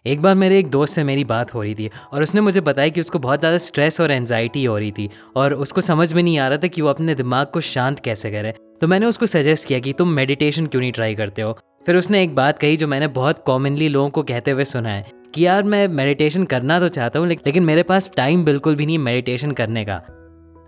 एक बार मेरे एक दोस्त से मेरी बात हो रही थी और उसने मुझे बताया कि उसको बहुत ज़्यादा स्ट्रेस और एंजाइटी हो रही थी और उसको समझ में नहीं आ रहा था कि वो अपने दिमाग को शांत कैसे करे। तो मैंने उसको सजेस्ट किया कि तुम मेडिटेशन क्यों नहीं ट्राई करते हो। फिर उसने एक बात कही जो मैंने बहुत कॉमनली लोगों को कहते हुए सुना है कि यार मैं मेडिटेशन करना तो चाहता हूँ लेकिन मेरे पास टाइम बिल्कुल भी नहीं मेडिटेशन करने का।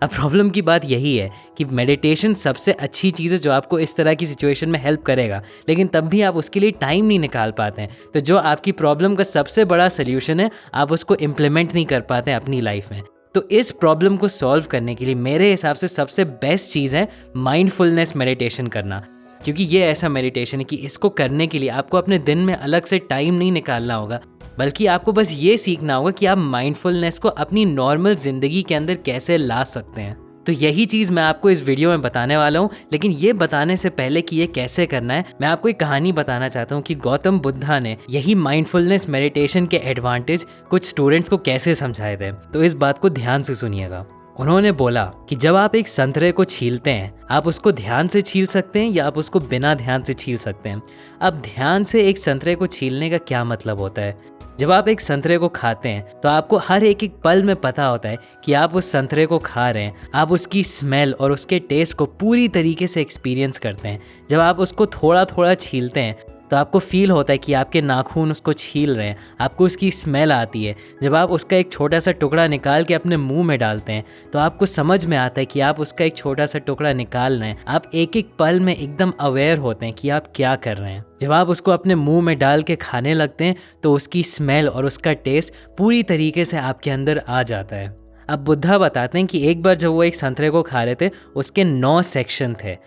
अब प्रॉब्लम की बात यही है कि मेडिटेशन सबसे अच्छी चीज़ है जो आपको इस तरह की सिचुएशन में हेल्प करेगा, लेकिन तब भी आप उसके लिए टाइम नहीं निकाल पाते हैं। तो जो आपकी प्रॉब्लम का सबसे बड़ा सल्यूशन है, आप उसको इम्प्लीमेंट नहीं कर पाते हैं अपनी लाइफ में। तो इस प्रॉब्लम को सॉल्व करने के लिए मेरे हिसाब से सबसे बेस्ट चीज़ है माइंडफुलनेस मेडिटेशन करना। क्योंकि ये ऐसा मेडिटेशन है कि इसको करने के लिए आपको अपने दिन में अलग से टाइम नहीं निकालना होगा, बल्कि आपको बस ये सीखना होगा कि आप माइंडफुलनेस को अपनी नॉर्मल ज़िंदगी के अंदर कैसे ला सकते हैं। तो यही चीज़ मैं आपको इस वीडियो में बताने वाला हूँ। लेकिन ये बताने से पहले कि ये कैसे करना है, मैं आपको एक कहानी बताना चाहता हूँ कि गौतम बुद्धा ने यही माइंडफुलनेस मेडिटेशन के एडवांटेज कुछ स्टूडेंट्स को कैसे समझाए थे। तो इस बात को ध्यान से सुनिएगा। उन्होंने बोला कि जब आप एक संतरे को छीलते हैं, आप उसको ध्यान से छील सकते हैं या आप उसको बिना ध्यान से छील सकते हैं। अब ध्यान से एक संतरे को छीलने का क्या मतलब होता है? जब आप एक संतरे को खाते हैं तो आपको हर एक एक पल में पता होता है कि आप उस संतरे को खा रहे हैं। आप उसकी स्मेल और उसके टेस्ट को पूरी तरीके से एक्सपीरियंस करते हैं। जब आप उसको थोड़ा थोड़ा छीलते हैं तो आपको फील होता है कि आपके नाखून उसको छील रहे हैं, आपको उसकी स्मेल आती है। जब आप उसका एक छोटा सा टुकड़ा निकाल के अपने मुंह में डालते हैं तो आपको समझ में आता है कि आप उसका एक छोटा सा टुकड़ा निकाल रहे हैं। आप एक एक पल में एकदम अवेयर होते हैं कि आप क्या कर रहे हैं। जब आप उसको अपने मुंह में डाल के खाने लगते हैं तो उसकी स्मेल और उसका टेस्ट पूरी तरीके से आपके अंदर आ जाता है। अब बुद्धा बताते हैं कि एक बार जब वो एक संतरे को खा रहे थे, उसके 9 सेक्शन थे।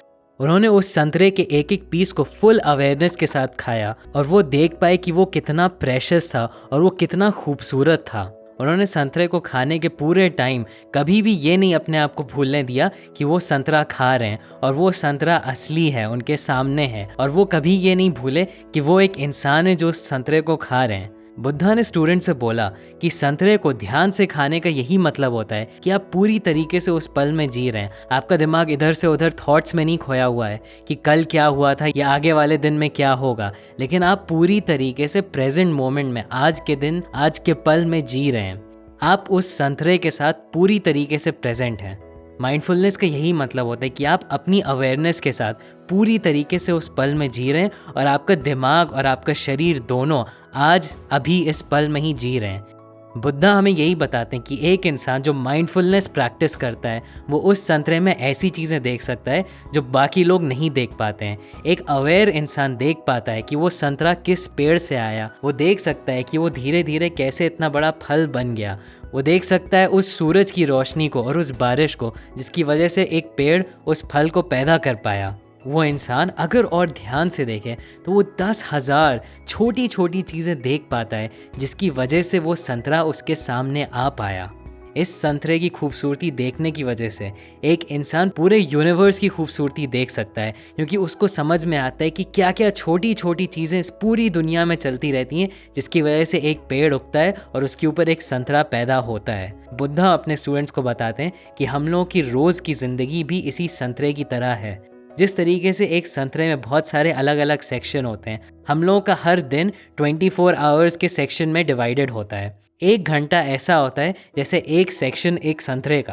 उन्होंने उस संतरे के एक एक पीस को फुल अवेयरनेस के साथ खाया और वो देख पाए कि वो कितना प्रेशियस था और वो कितना खूबसूरत था। उन्होंने संतरे को खाने के पूरे टाइम कभी भी ये नहीं अपने आप को भूलने दिया कि वो संतरा खा रहे हैं और वो संतरा असली है, उनके सामने है। और वो कभी ये नहीं भूले कि वो एक इंसान है जो उस संतरे को खा रहे हैं। बुद्धा ने स्टूडेंट से बोला कि संतरे को ध्यान से खाने का यही मतलब होता है कि आप पूरी तरीके से उस पल में जी रहे हैं। आपका दिमाग इधर से उधर थॉट्स में नहीं खोया हुआ है कि कल क्या हुआ था या आगे वाले दिन में क्या होगा, लेकिन आप पूरी तरीके से प्रेजेंट मोमेंट में आज के दिन, आज के पल में जी रहे हैं। आप उस संतरे के साथ पूरी तरीके से प्रेजेंट हैं। माइंडफुलनेस का यही मतलब होता है कि आप अपनी अवेयरनेस के साथ पूरी तरीके से उस पल में जी रहे हैं और आपका दिमाग और आपका शरीर दोनों आज अभी इस पल में ही जी रहे हैं। बुद्धा हमें यही बताते हैं कि एक इंसान जो माइंडफुलनेस प्रैक्टिस करता है वो उस संतरे में ऐसी चीज़ें देख सकता है जो बाकी लोग नहीं देख पाते हैं। एक अवेयर इंसान देख पाता है कि वो संतरा किस पेड़ से आया, वो देख सकता है कि वो धीरे धीरे कैसे इतना बड़ा फल बन गया। वो देख सकता है उस सूरज की रोशनी को और उस बारिश को जिसकी वजह से एक पेड़ उस फल को पैदा कर पाया। वो इंसान अगर और ध्यान से देखे तो वो 10,000 छोटी छोटी चीज़ें देख पाता है जिसकी वजह से वो संतरा उसके सामने आ पाया। इस संतरे की खूबसूरती देखने की वजह से एक इंसान पूरे यूनिवर्स की खूबसूरती देख सकता है, क्योंकि उसको समझ में आता है कि क्या क्या छोटी छोटी चीज़ें इस पूरी दुनिया में चलती रहती हैं जिसकी वजह से एक पेड़ उगता है और उसके ऊपर एक संतरा पैदा होता है। बुद्धा अपने स्टूडेंट्स को बताते हैं कि हम लोगों की रोज़ की ज़िंदगी भी इसी संतरे की तरह है। जिस तरीके से एक संतरे में बहुत सारे अलग अलग सेक्शन होते हैं, हम लोगों का हर दिन 24 आवर्स के सेक्शन में डिवाइडेड होता है। 1 घंटा ऐसा होता है जैसे एक सेक्शन एक संतरे का।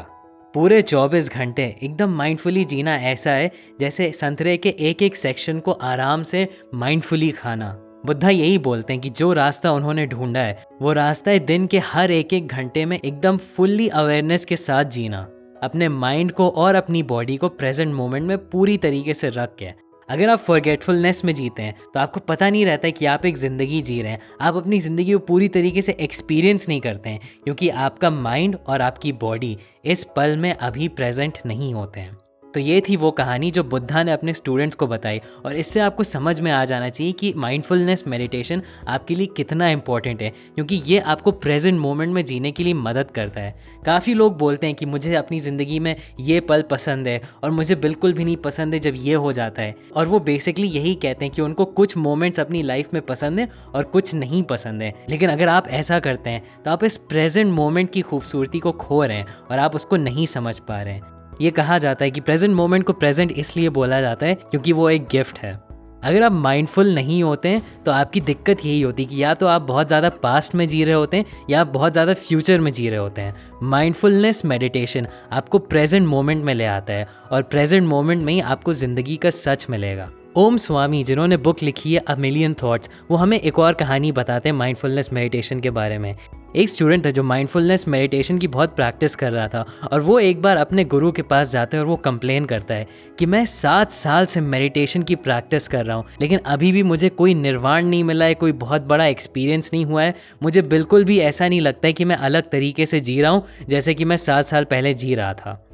पूरे 24 घंटे एकदम माइंडफुली जीना ऐसा है जैसे संतरे के एक एक सेक्शन को आराम से माइंडफुली खाना। बुद्धा यही बोलते हैं कि जो रास्ता उन्होंने ढूंढा है वो रास्ता है दिन के हर एक एक घंटे में एकदम फुल्ली अवेयरनेस के साथ जीना, अपने माइंड को और अपनी बॉडी को प्रेजेंट मोमेंट में पूरी तरीके से रख के। अगर आप फॉरगेटफुलनेस में जीते हैं तो आपको पता नहीं रहता है कि आप एक ज़िंदगी जी रहे हैं। आप अपनी ज़िंदगी को पूरी तरीके से एक्सपीरियंस नहीं करते हैं क्योंकि आपका माइंड और आपकी बॉडी इस पल में अभी प्रेजेंट नहीं होते हैं। तो ये थी वो कहानी जो बुद्धा ने अपने स्टूडेंट्स को बताई और इससे आपको समझ में आ जाना चाहिए कि माइंडफुलनेस मेडिटेशन आपके लिए कितना इंपॉर्टेंट है, क्योंकि ये आपको प्रेजेंट मोमेंट में जीने के लिए मदद करता है। काफ़ी लोग बोलते हैं कि मुझे अपनी ज़िंदगी में ये पल पसंद है और मुझे बिल्कुल भी नहीं पसंद है जब ये हो जाता है। और वो बेसिकली यही कहते हैं कि उनको कुछ मोमेंट्स अपनी लाइफ में पसंद है और कुछ नहीं पसंद है। लेकिन अगर आप ऐसा करते हैं तो आप इस प्रेजेंट मोमेंट की खूबसूरती को खो रहे हैं और आप उसको नहीं समझ पा रहे हैं। ये कहा जाता है कि प्रेजेंट मोमेंट को प्रेजेंट इसलिए बोला जाता है क्योंकि वो एक गिफ्ट है। अगर आप माइंडफुल नहीं होते हैं तो आपकी दिक्कत यही होती है कि या तो आप बहुत ज़्यादा पास्ट में जी रहे होते हैं या आप बहुत ज़्यादा फ्यूचर में जी रहे होते हैं। माइंडफुलनेस मेडिटेशन आपको प्रेजेंट मोमेंट में ले आता है और प्रेजेंट मोमेंट में ही आपको ज़िंदगी का सच मिलेगा। ओम स्वामी, जिन्होंने बुक लिखी है अ मिलियन थॉट्स, वो हमें एक और कहानी बताते हैं माइंडफुलनेस मेडिटेशन के बारे में। एक स्टूडेंट था जो माइंडफुलनेस मेडिटेशन की बहुत प्रैक्टिस कर रहा था और वो एक बार अपने गुरु के पास जाता है और वो कंप्लेन करता है कि मैं 7 साल से मेडिटेशन की प्रैक्टिस कर रहा हूँ, लेकिन अभी भी मुझे कोई निर्वाण नहीं मिला है, कोई बहुत बड़ा एक्सपीरियंस नहीं हुआ है। मुझे बिल्कुल भी ऐसा नहीं लगता है कि मैं अलग तरीके से जी रहा हूँ जैसे कि मैं 7 साल पहले जी रहा था।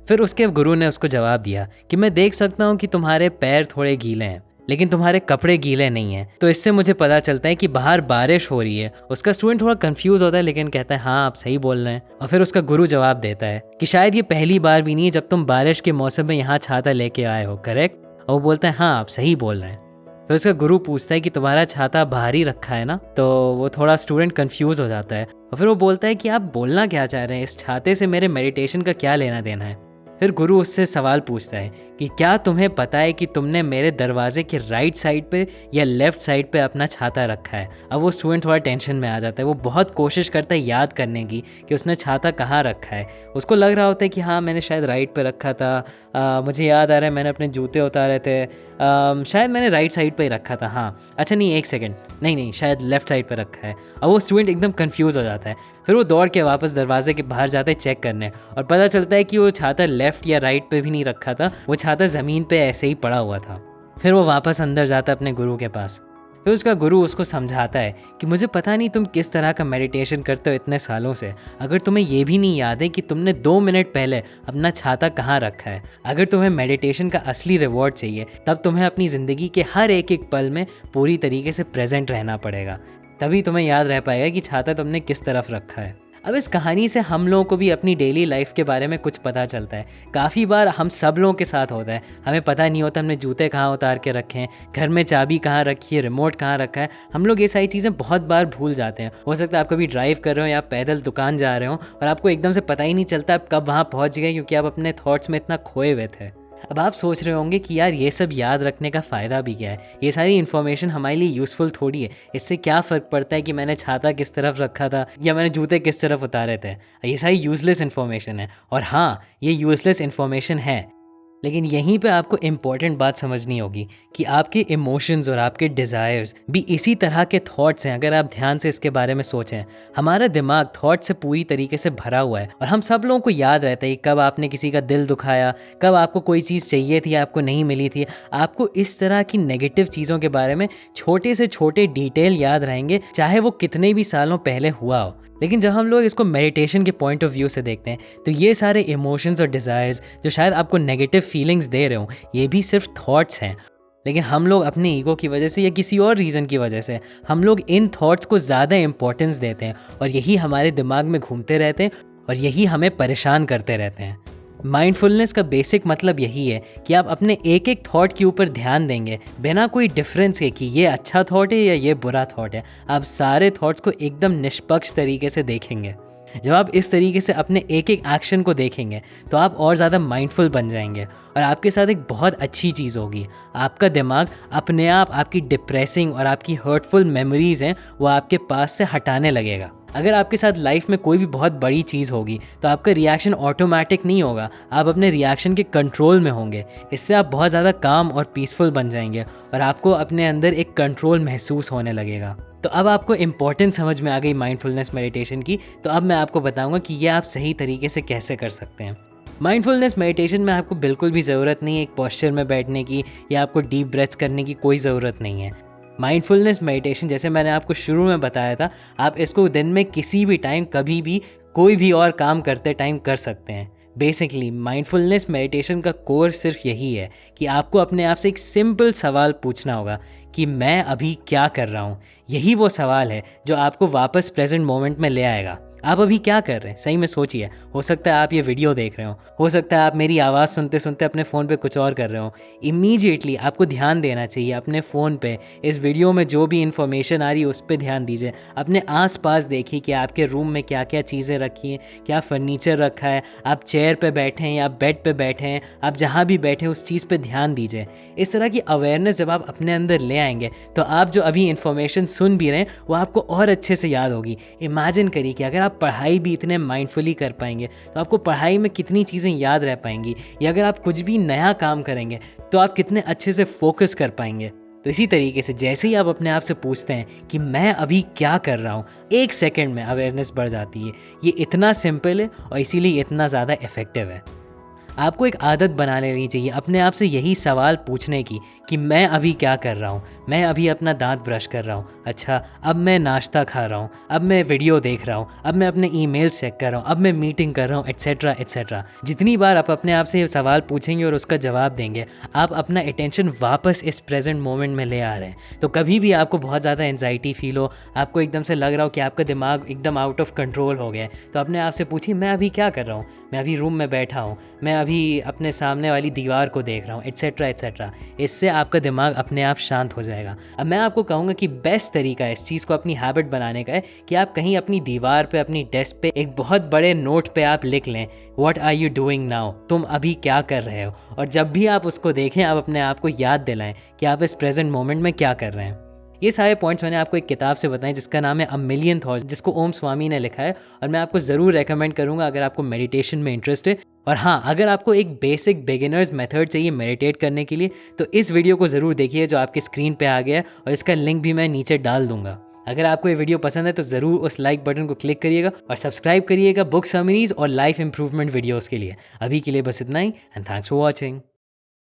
फिर उसके गुरु ने उसको जवाब दिया कि मैं देख सकता हूँ कि तुम्हारे पैर थोड़े गीले हैं, लेकिन तुम्हारे कपड़े गीले नहीं हैं, तो इससे मुझे पता चलता है कि बाहर बारिश हो रही है। उसका स्टूडेंट थोड़ा कंफ्यूज होता है लेकिन कहता है हाँ आप सही बोल रहे हैं। और फिर उसका गुरु जवाब देता है कि शायद ये पहली बार भी नहीं है जब तुम बारिश के मौसम में यहाँ छाता लेके आए हो, करेक्ट? और वो बोलता है हाँ आप सही बोल रहे हैं। फिर उसका गुरु पूछता है कि तुम्हारा छाता बाहर ही रखा है ना? तो वो थोड़ा स्टूडेंट कंफ्यूज हो जाता है और फिर वो बोलता है कि आप बोलना क्या चाह रहे हैं, इस छाते से मेरे मेडिटेशन का क्या लेना देना है? फिर गुरु उससे सवाल पूछता है कि क्या तुम्हें पता है कि तुमने मेरे दरवाजे के राइट साइड पे या लेफ्ट साइड पे अपना छाता रखा है? अब वो स्टूडेंट थोड़ा टेंशन में आ जाता है। वो बहुत कोशिश करता है याद करने की कि उसने छाता कहाँ रखा है। उसको लग रहा होता है कि हाँ मैंने शायद राइट पे रखा था, मुझे याद आ रहा है मैंने अपने जूते उतारे थे, शायद मैंने राइट साइड पे ही रखा था। हाँ अच्छा नहीं, एक सेकेंड, नहीं शायद लेफ्ट साइड पे रखा है। अब वो स्टूडेंट एकदम कंफ्यूज हो जाता है। फिर वो दौड़ के वापस दरवाजे के बाहर जाता है चेक करने और पता चलता है कि वो छाता लेफ्ट या राइट पे भी नहीं रखा था, वो छाता ज़मीन पे ऐसे ही पड़ा हुआ था। फिर वो वापस अंदर जाता है अपने गुरु के पास। फिर उसका गुरु उसको समझाता है कि मुझे पता नहीं तुम किस तरह का मेडिटेशन करते हो इतने सालों से, अगर तुम्हें ये भी नहीं याद है कि तुमने 2 मिनट पहले अपना छाता कहाँ रखा है, अगर तुम्हें मेडिटेशन का असली रिवॉर्ड चाहिए तब तुम्हें अपनी ज़िंदगी के हर एक पल में पूरी तरीके से प्रेजेंट रहना पड़ेगा, तभी तुम्हें याद रह पाएगा कि छाता तुमने किस तरफ रखा है। अब इस कहानी से हम लोगों को भी अपनी डेली लाइफ के बारे में कुछ पता चलता है। काफ़ी बार हम सब लोगों के साथ होता है, हमें पता नहीं होता हमने जूते कहाँ उतार के रखे हैं, घर में चाबी कहाँ रखी है, रिमोट कहाँ रखा है। हम लोग ये सारी चीज़ें बहुत बार भूल जाते हैं। हो सकता है आप कभी ड्राइव कर रहे हो या पैदल दुकान जा रहे हो और आपको एकदम से पता ही नहीं चलता आप कब वहाँ पहुँच गए, क्योंकि आप अपने थॉट्स में इतना खोए हुए थे। अब आप सोच रहे होंगे कि यार ये सब याद रखने का फ़ायदा भी क्या है, ये सारी इन्फॉर्मेशन हमारे लिए यूज़फुल थोड़ी है, इससे क्या फ़र्क पड़ता है कि मैंने छाता किस तरफ रखा था या मैंने जूते किस तरफ उतारे थे। ये सारी यूज़लेस इन्फॉर्मेशन है। और हाँ, ये यूज़लेस इन्फॉर्मेशन है, लेकिन यहीं पे आपको इम्पॉर्टेंट बात समझनी होगी कि आपके इमोशंस और आपके डिज़ायर्स भी इसी तरह के थॉट्स हैं। अगर आप ध्यान से इसके बारे में सोचें, हमारा दिमाग थॉट से पूरी तरीके से भरा हुआ है और हम सब लोगों को याद रहता है कब आपने किसी का दिल दुखाया, कब आपको कोई चीज़ चाहिए थी आपको नहीं मिली थी। आपको इस तरह की नेगेटिव चीज़ों के बारे में छोटे से छोटे डिटेल याद रहेंगे, चाहे वो कितने भी सालों पहले हुआ हो। लेकिन जब हम लोग इसको मेडिटेशन के पॉइंट ऑफ व्यू से देखते हैं तो ये सारे इमोशंस और डिज़ायर्स जो शायद आपको नेगेटिव फीलिंग्स दे रहे हो, ये भी सिर्फ थॉट्स हैं। लेकिन हम लोग अपने ईगो की वजह से या किसी और रीज़न की वजह से हम लोग इन थॉट्स को ज़्यादा इंपॉर्टेंस देते हैं और यही हमारे दिमाग में घूमते रहते हैं और यही हमें परेशान करते रहते हैं। माइंडफुलनेस का बेसिक मतलब यही है कि आप अपने एक एक थॉट के ऊपर ध्यान देंगे बिना कोई डिफरेंस के कि ये अच्छा थॉट है या ये बुरा थॉट है। आप सारे थॉट्स को एकदम निष्पक्ष तरीके से देखेंगे। जब आप इस तरीके से अपने एक एक एक्शन को देखेंगे तो आप और ज़्यादा माइंडफुल बन जाएंगे और आपके साथ एक बहुत अच्छी चीज़ होगी, आपका दिमाग अपने आप आपकी डिप्रेसिंग और आपकी हर्टफुल मेमोरीज़ हैं वो आपके पास से हटाने लगेगा। अगर आपके साथ लाइफ में कोई भी बहुत बड़ी चीज़ होगी तो आपका रिएक्शन ऑटोमेटिक नहीं होगा, आप अपने रिएक्शन के कंट्रोल में होंगे। इससे आप बहुत ज़्यादा काम और पीसफुल बन जाएंगे और आपको अपने अंदर एक कंट्रोल महसूस होने लगेगा। तो अब आपको इम्पोर्टेंस समझ में आ गई माइंडफुलनेस मेडिटेशन की, तो अब मैं आपको बताऊंगा कि ये आप सही तरीके से कैसे कर सकते हैं। माइंडफुलनेस मेडिटेशन में आपको बिल्कुल भी ज़रूरत नहीं है एक पोस्चर में बैठने की या आपको डीप ब्रेथ्स करने की कोई ज़रूरत नहीं है। माइंडफुलनेस मेडिटेशन जैसे मैंने आपको शुरू में बताया था, आप इसको दिन में किसी भी टाइम कभी भी कोई भी और काम करते टाइम कर सकते हैं। बेसिकली माइंडफुलनेस मेडिटेशन का कोर सिर्फ यही है कि आपको अपने आप से एक सिंपल सवाल पूछना होगा कि मैं अभी क्या कर रहा हूँ। यही वो सवाल है जो आपको वापस प्रेजेंट मोमेंट में ले आएगा। आप अभी क्या कर रहे हैं, सही में सोचिए। हो सकता है आप ये वीडियो देख रहे हो सकता है आप मेरी आवाज़ सुनते सुनते अपने फ़ोन पे कुछ और कर रहे हो। इमीडिएटली आपको ध्यान देना चाहिए अपने फ़ोन पे, इस वीडियो में जो भी इन्फॉर्मेशन आ रही है उस पर ध्यान दीजिए। अपने आसपास देखिए कि आपके रूम में क्या क्या चीज़ें रखी हैं, क्या फर्नीचर रखा है, आप चेयर पे बैठे हैं या बेड पे बैठे हैं, आप जहाँ भी बैठे हैं उस चीज़ पे ध्यान दीजिए। इस तरह की अवेयरनेस जब आप अपने अंदर ले आएंगे तो आप जो अभी इन्फॉर्मेशन सुन भी रहे हैं वो आपको और अच्छे से याद होगी। इमेजिन करिए कि अगर आप पढ़ाई भी इतने माइंडफुली कर पाएंगे तो आपको पढ़ाई में कितनी चीज़ें याद रह पाएंगी, या अगर आप कुछ भी नया काम करेंगे तो आप कितने अच्छे से फोकस कर पाएंगे। तो इसी तरीके से जैसे ही आप अपने आप से पूछते हैं कि मैं अभी क्या कर रहा हूँ, 1 सेकंड में अवेयरनेस बढ़ जाती है। ये इतना सिंपल है और इसीलिए इतना ज़्यादा इफ़ेक्टिव है। आपको एक आदत बना लेनी चाहिए अपने आप से यही सवाल पूछने की कि मैं अभी क्या कर रहा हूँ। मैं अभी अपना दांत ब्रश कर रहा हूँ, अच्छा अब मैं नाश्ता खा रहा हूँ, अब मैं वीडियो देख रहा हूँ, अब मैं अपने ईमेल चेक कर रहा हूँ, अब मैं मीटिंग कर रहा हूँ, एट्सेट्रा एट्सेट्रा। जितनी बार आप अपने आप से ये सवाल पूछेंगे और उसका जवाब देंगे, आप अपना अटेंशन वापस इस प्रेजेंट मोमेंट में ले आ रहे हैं। तो कभी भी आपको बहुत ज़्यादा एंजाइटी फील हो, आपको एकदम से लग रहा हो कि आपका दिमाग एकदम आउट ऑफ कंट्रोल हो गया है, तो अपने आप से पूछिए मैं अभी क्या कर रहा हूँ। मैं अभी रूम में बैठा हूँ, मैं अभी अपने सामने वाली दीवार को देख रहा हूँ, एट्सेट्रा एट्सेट्रा। इससे आपका दिमाग अपने आप शांत हो जाएगा। अब मैं आपको कहूँगा कि बेस्ट तरीका इस चीज़ को अपनी हैबिट बनाने का है कि आप कहीं अपनी दीवार पे, अपनी डेस्क पे एक बहुत बड़े नोट पे आप लिख लें, what are you doing now, तुम अभी क्या कर रहे हो। और जब भी आप उसको देखें आप अपने आप को याद दिलाएं कि आप इस प्रेजेंट मोमेंट में क्या कर रहे हैं। ये सारे पॉइंट्स मैंने आपको एक किताब से बताएं जिसका नाम है अ मिलियन थॉट्स, जिसको ओम स्वामी ने लिखा है, और मैं आपको ज़रूर रेकमेंड करूँगा अगर आपको मेडिटेशन में इंटरेस्ट है। और हाँ, अगर आपको एक बेसिक बिगिनर्स मेथड चाहिए मेडिटेट करने के लिए तो इस वीडियो को ज़रूर देखिए जो आपके स्क्रीन पे आ गया है, और इसका लिंक भी मैं नीचे डाल दूंगा। अगर आपको ये वीडियो पसंद है तो ज़रूर उस लाइक बटन को क्लिक करिएगा और सब्सक्राइब करिएगा बुक समरीज और लाइफ इंप्रूवमेंट वीडियोज़ के लिए। अभी के लिए बस इतना ही, एंड थैंक्स फॉर वॉचिंग।